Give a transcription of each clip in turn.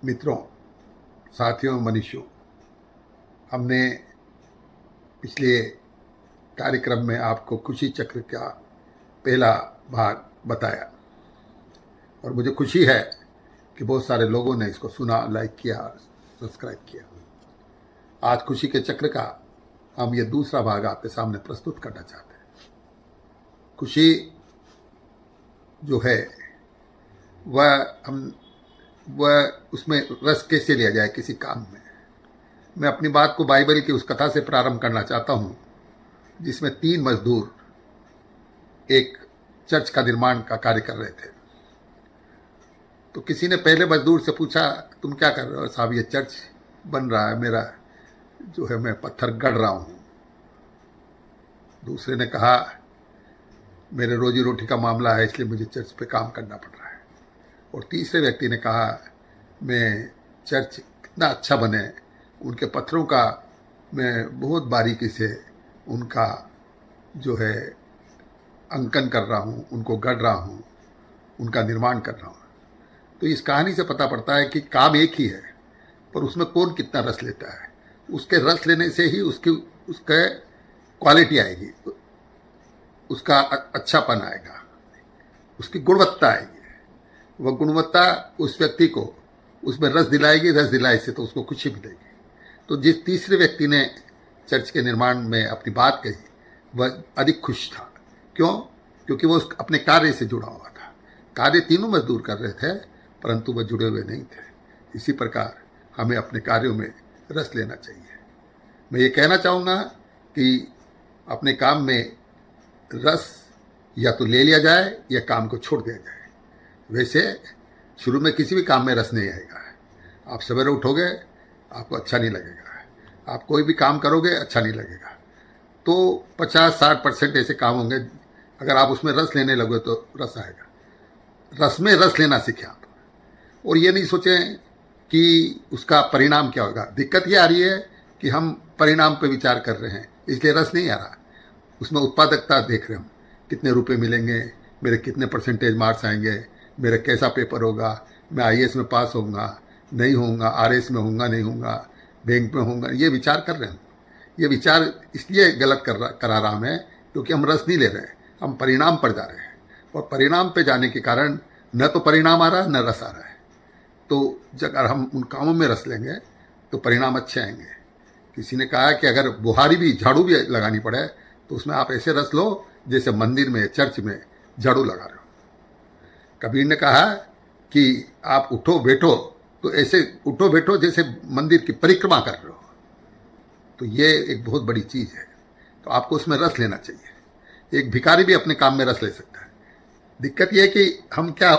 मित्रों, साथियों, मनुष्यों, हमने पिछले कार्यक्रम में आपको खुशी चक्र का पहला भाग बताया और मुझे खुशी है कि बहुत सारे लोगों ने इसको सुना, लाइक किया, सब्सक्राइब किया। आज खुशी के चक्र का हम ये दूसरा भाग आपके सामने प्रस्तुत करना चाहते हैं। खुशी जो है वह उसमें रस कैसे लिया जाए किसी काम में। मैं अपनी बात को बाइबल की उस कथा से प्रारंभ करना चाहता हूँ जिसमें 3 मजदूर एक चर्च का निर्माण का कार्य कर रहे थे। तो किसी ने पहले मजदूर से पूछा, तुम क्या कर रहे हो? साहब, ये चर्च बन रहा है, मेरा जो है मैं पत्थर गढ़ रहा हूँ। दूसरे ने कहा, मेरे रोजी रोटी का मामला है इसलिए मुझे चर्च पे काम करना पड़ रहा है। और तीसरे व्यक्ति ने कहा, मैं चर्च कितना अच्छा बने उनके पत्थरों का मैं बहुत बारीकी से उनका जो है अंकन कर रहा हूँ, उनको गढ़ रहा हूँ, उनका निर्माण कर रहा हूँ। तो इस कहानी से पता पड़ता है कि काम एक ही है, पर उसमें कौन कितना रस लेता है। उसके रस लेने से ही उसके क्वालिटी आएगी, उसका अच्छापन आएगा, उसकी गुणवत्ता आएगी। वह गुणवत्ता उस व्यक्ति को उसमें रस दिलाएगी। रस दिलाए से तो उसको खुशी मिलेगी। तो जिस तीसरे व्यक्ति ने चर्च के निर्माण में अपनी बात कही वह अधिक खुश था। क्यों? क्योंकि वह अपने कार्य से जुड़ा हुआ था। कार्य तीनों मजदूर कर रहे थे, परंतु वह जुड़े हुए नहीं थे। इसी प्रकार हमें अपने कार्यों में रस लेना चाहिए। मैं ये कहना चाहूँगा कि अपने काम में रस या तो ले लिया जाए या काम को छोड़ दिया जाए। वैसे शुरू में किसी भी काम में रस नहीं आएगा। आप सवेरे उठोगे, आपको अच्छा नहीं लगेगा। आप कोई भी काम करोगे, अच्छा नहीं लगेगा। तो 50-60% ऐसे काम होंगे, अगर आप उसमें रस लेने लगो तो रस आएगा। रस में रस लेना सीखें आप, और ये नहीं सोचें कि उसका परिणाम क्या होगा। दिक्कत ये आ रही है कि हम परिणाम पर विचार कर रहे हैं, इसलिए रस नहीं आ रहा। उसमें उत्पादकता देख रहे हम, कितने रुपए मिलेंगे, मेरे कितने परसेंटेज मार्क्स आएंगे, मेरा कैसा पेपर होगा, मैं आईएएस में पास होऊंगा नहीं होऊंगा, आरएस में होऊंगा नहीं होऊंगा, बैंक में होऊंगा, ये विचार कर रहे हैं। ये विचार इसलिए गलत करा रहा हमें क्योंकि हम रस नहीं ले रहे हैं, हम परिणाम पर जा रहे हैं। और परिणाम पे जाने के कारण न तो परिणाम आ रहा है न रस आ रहा है। तो अगर हम उन कामों में रस लेंगे तो परिणाम अच्छे आएंगे। किसी ने कहा कि अगर बुहारी भी, झाड़ू भी लगानी पड़े तो उसमें आप ऐसे रस लो जैसे मंदिर में, चर्च में झाड़ू लगा रहे हो। कबीर ने कहा कि आप उठो बैठो तो ऐसे उठो बैठो जैसे मंदिर की परिक्रमा कर रहे हो। तो ये एक बहुत बड़ी चीज़ है। तो आपको उसमें रस लेना चाहिए। एक भिखारी भी अपने काम में रस ले सकता है। दिक्कत यह है कि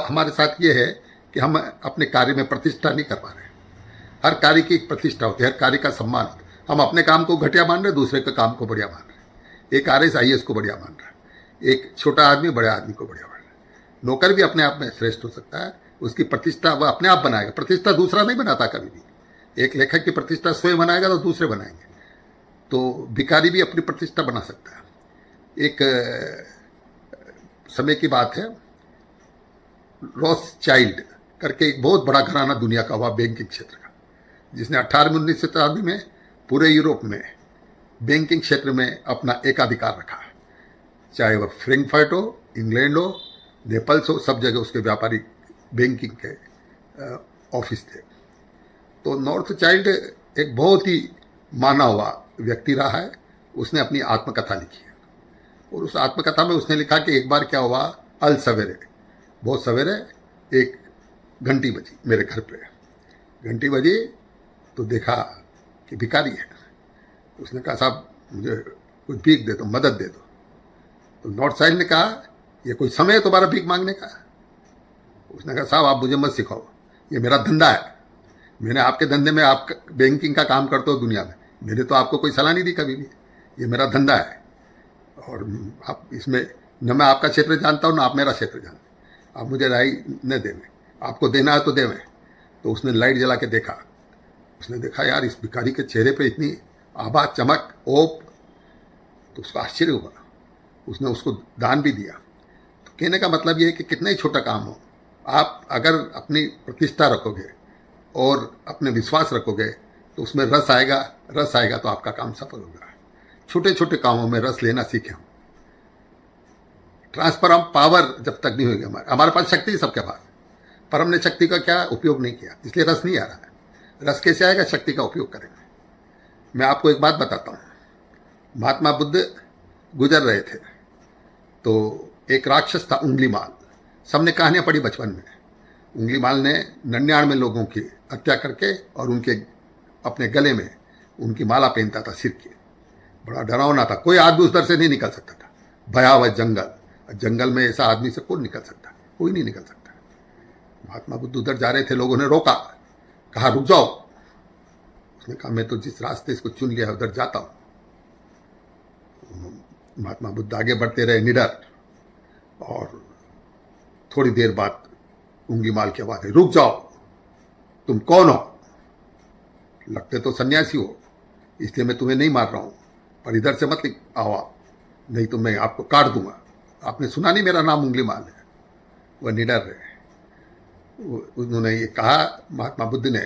हमारे साथ ये है कि हम अपने कार्य में प्रतिष्ठा नहीं कर पा रहे। हर कार्य की एक प्रतिष्ठा होती है, हर कार्य का सम्मान होता है। हम अपने काम को घटिया मान रहे, दूसरे के काम को बढ़िया मान रहे। एक आरएस आईएएस को बढ़िया मान रहा है, एक छोटा आदमी बड़े आदमी को बढ़िया मान रहा है। नौकर भी अपने आप में श्रेष्ठ हो सकता है, उसकी प्रतिष्ठा वह अपने आप बनाएगा। प्रतिष्ठा दूसरा नहीं बनाता कभी भी। एक लेखक की प्रतिष्ठा स्वयं बनाएगा तो दूसरे बनाएंगे। तो भिखारी भी अपनी प्रतिष्ठा बना सकता है। एक समय की बात है, रॉथस्चाइल्ड करके एक बहुत बड़ा घराना दुनिया का हुआ बैंकिंग क्षेत्र का, जिसने 18वीं-19वीं शताब्दी में पूरे यूरोप में बैंकिंग क्षेत्र में अपना एकाधिकार रखा। चाहे वह फ्रैंकफर्ट हो, इंग्लैंड हो, नेपल्स हो, सब जगह उसके व्यापारिक बैंकिंग के ऑफिस थे। तो नॉर्थचाइल्ड एक बहुत ही माना हुआ व्यक्ति रहा है। उसने अपनी आत्मकथा लिखी है, और उस आत्मकथा में उसने लिखा कि एक बार क्या हुआ, अल सवेरे, बहुत सवेरे एक घंटी बजी मेरे घर पे। घंटी बजी तो देखा कि भिखारी है। उसने कहा, साहब मुझे कुछ भीख दे दो, मदद दे दो। तो नॉर्थ साइड ने कहा, ये कोई समय है तुम्हारा भीख मांगने का? उसने कहा, साहब आप मुझे मत सिखाओ, ये मेरा धंधा है। मैंने आपके धंधे में, आप बैंकिंग का काम करते हो दुनिया में, मैंने तो आपको कोई सलाह नहीं दी कभी भी। ये मेरा धंधा है, और आप इसमें न मैं आपका क्षेत्र जानता हूँ, ना आप मेरा क्षेत्र जानते। आप मुझे राय न देवें, आपको देना है तो देवें। तो उसने लाइट जला के देखा। उसने देखा, यार इस भिखारी के चेहरे पे इतनी आभा, चमक, ओप। तो उसको आश्चर्य हुआ। उसने उसको दान भी दिया। कहने का मतलब यह है कि कितना ही छोटा काम हो, आप अगर अपनी प्रतिष्ठा रखोगे और अपने विश्वास रखोगे तो उसमें रस आएगा। रस आएगा तो आपका काम सफल होगा। छोटे छोटे कामों में रस लेना सीखें। ट्रांसफर ऑफ पावर जब तक नहीं होगी, हमारे पास शक्ति है सबके पास, पर हमने शक्ति का क्या उपयोग नहीं किया, इसलिए रस नहीं आ रहा है। रस कैसे आएगा? शक्ति का उपयोग करेंगे। मैं आपको एक बात बताता हूँ। महात्मा बुद्ध गुजर रहे थे तो एक राक्षस था उंगलीमाल। सबने कहानियां पढ़ी बचपन में। उंगलीमाल ने 99 लोगों की हत्या करके और उनके अपने गले में उनकी माला पहनता था सिर की। बड़ा डरावना था, कोई आदमी उस दर से नहीं निकल सकता था। भयावह जंगल, जंगल में ऐसा आदमी से कौन निकल सकता? कोई नहीं निकल सकता। महात्मा बुद्ध उधर जा रहे थे, लोगों ने रोका, कहा रुक जाओ। उसने कहा मैं तो जिस रास्ते इसको चुन लिया उधर जाता हूं। महात्मा बुद्ध आगे बढ़ते रहे निडर, और थोड़ी देर बाद उंगलीमाल की आवाज है, रुक जाओ, तुम कौन हो? लगते तो सन्यासी हो, इसलिए मैं तुम्हें नहीं मार रहा हूं, पर इधर से मत आओ आप, नहीं तो मैं आपको काट दूंगा। आपने सुना नहीं मेरा नाम उंगलीमाल है? वह निडर रहे। उन्होंने ये कहा महात्मा बुद्ध ने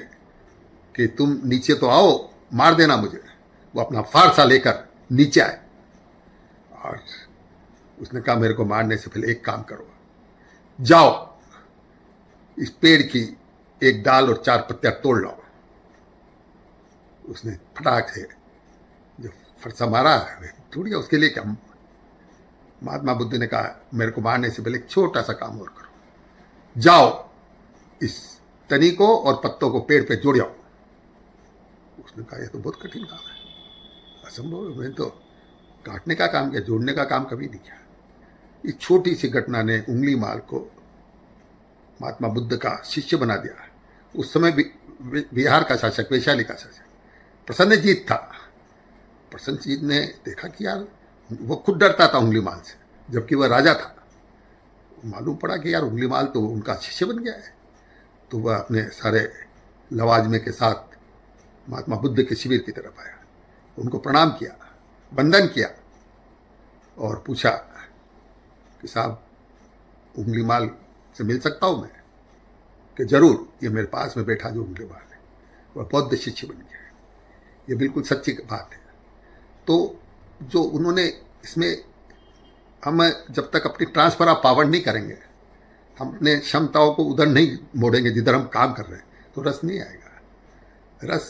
कि तुम नीचे तो आओ, मार देना मुझे। वो अपना फारसा लेकर नीचे आए और उसने कहा मेरे को मारने से पहले एक काम करो, जाओ इस पेड़ की एक डाल और 4 पत्तियां तोड़ लाओ। उसने फटाक से जो फरसा मारा टूट गया, उसके लिए क्या? महात्मा बुद्ध ने कहा मेरे को मारने से पहले एक छोटा सा काम और करो, जाओ इस तनी को और पत्तों को पेड़ पे जोड़ आओ। उसने कहा यह तो बहुत कठिन काम है, असंभव है, मैंने तो काटने का काम किया, जोड़ने का काम कभी नहीं किया। इस छोटी सी घटना ने उंगलीमाल को महात्मा बुद्ध का शिष्य बना दिया। उस समय बिहार का शासक, वैशाली का शासक प्रसन्नजीत था। प्रसन्नजीत ने देखा कि यार वो खुद डरता था उंगलीमाल से, जबकि वह राजा था। मालूम पड़ा कि यार उंगलीमाल तो उनका शिष्य बन गया है। तो वह अपने सारे लवाजमे के साथ महात्मा बुद्ध के शिविर की तरफ आया, उनको प्रणाम किया, वंदन किया और पूछा कि साहब उंगलीमाल से मिल सकता हूं मैं? कि जरूर, ये मेरे पास में बैठा जो उंगलीमाल है वह बौद्ध शिष्य बन गया है। ये बिल्कुल सच्ची बात है। तो जो उन्होंने इसमें, हम जब तक अपनी ट्रांसफर ऑफ पावर नहीं करेंगे, हम अपने क्षमताओं को उधर नहीं मोड़ेंगे जिधर हम काम कर रहे हैं, तो रस नहीं आएगा। रस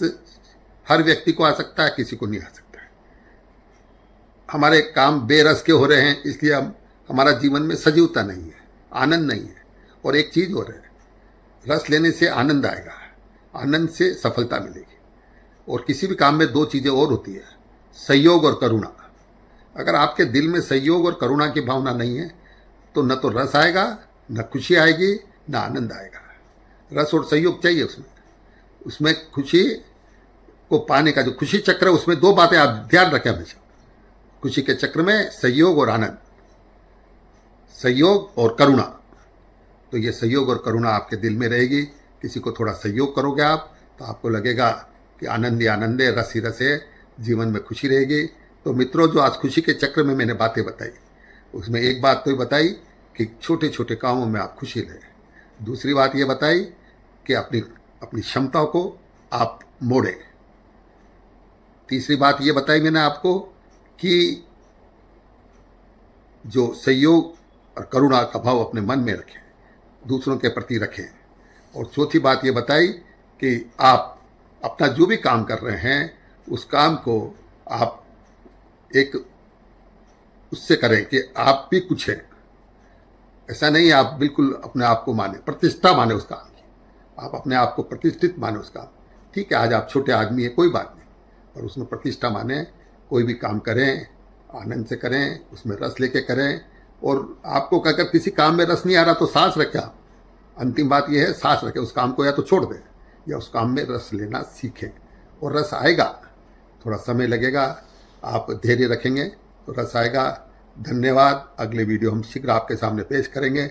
हर व्यक्ति को आ सकता है, किसी को नहीं आ सकता है। हमारे काम बेरस के हो रहे हैं, इसलिए हमारा जीवन में सजीवता नहीं है, आनंद नहीं है। और एक चीज और है, रस लेने से आनंद आएगा, आनंद से सफलता मिलेगी। और किसी भी काम में 2 चीजें और होती है, सहयोग और करुणा। अगर आपके दिल में सहयोग और करुणा की भावना नहीं है तो न तो रस आएगा, न खुशी आएगी, न आनंद आएगा। रस और सहयोग चाहिए उसमें खुशी को पाने का जो खुशी चक्र है, उसमें 2 बातें आप ध्यान रखें हमेशा। खुशी के चक्र में सहयोग और आनंद, सहयोग और करुणा। तो ये सहयोग और करुणा आपके दिल में रहेगी। किसी को थोड़ा सहयोग करोगे आप तो आपको लगेगा कि आनंद ही आनंद है, रस ही रस है, जीवन में खुशी रहेगी। तो मित्रों, जो आज खुशी के चक्र में मैंने बातें बताई, उसमें एक बात तो बताई कि छोटे छोटे कामों में आप खुशी लें। दूसरी बात ये बताई कि अपनी क्षमताओं को आप मोड़ें। तीसरी बात ये बताई मैंने आपको कि जो सहयोग और करुणा का भाव अपने मन में रखें, दूसरों के प्रति रखें। और चौथी बात ये बताई कि आप अपना जो भी काम कर रहे हैं उस काम को आप एक उससे करें कि आप भी कुछ हैं। ऐसा नहीं आप बिल्कुल अपने आप को माने, प्रतिष्ठा माने उस काम की, आप अपने आप को प्रतिष्ठित माने उस काम। ठीक है, आज आप छोटे आदमी हैं, कोई बात नहीं, पर उसमें प्रतिष्ठा माने। कोई भी काम करें आनंद से करें, उसमें रस लेके करें। और आपको अगर किसी काम में रस नहीं आ रहा तो सांस रखें आप। अंतिम बात यह है, सांस रखें, उस काम को या तो छोड़ दें या उस काम में रस लेना सीखें। और रस आएगा, थोड़ा समय लगेगा, आप धैर्य रखेंगे तो रस आएगा। धन्यवाद। अगले वीडियो हम शीघ्र आपके सामने पेश करेंगे।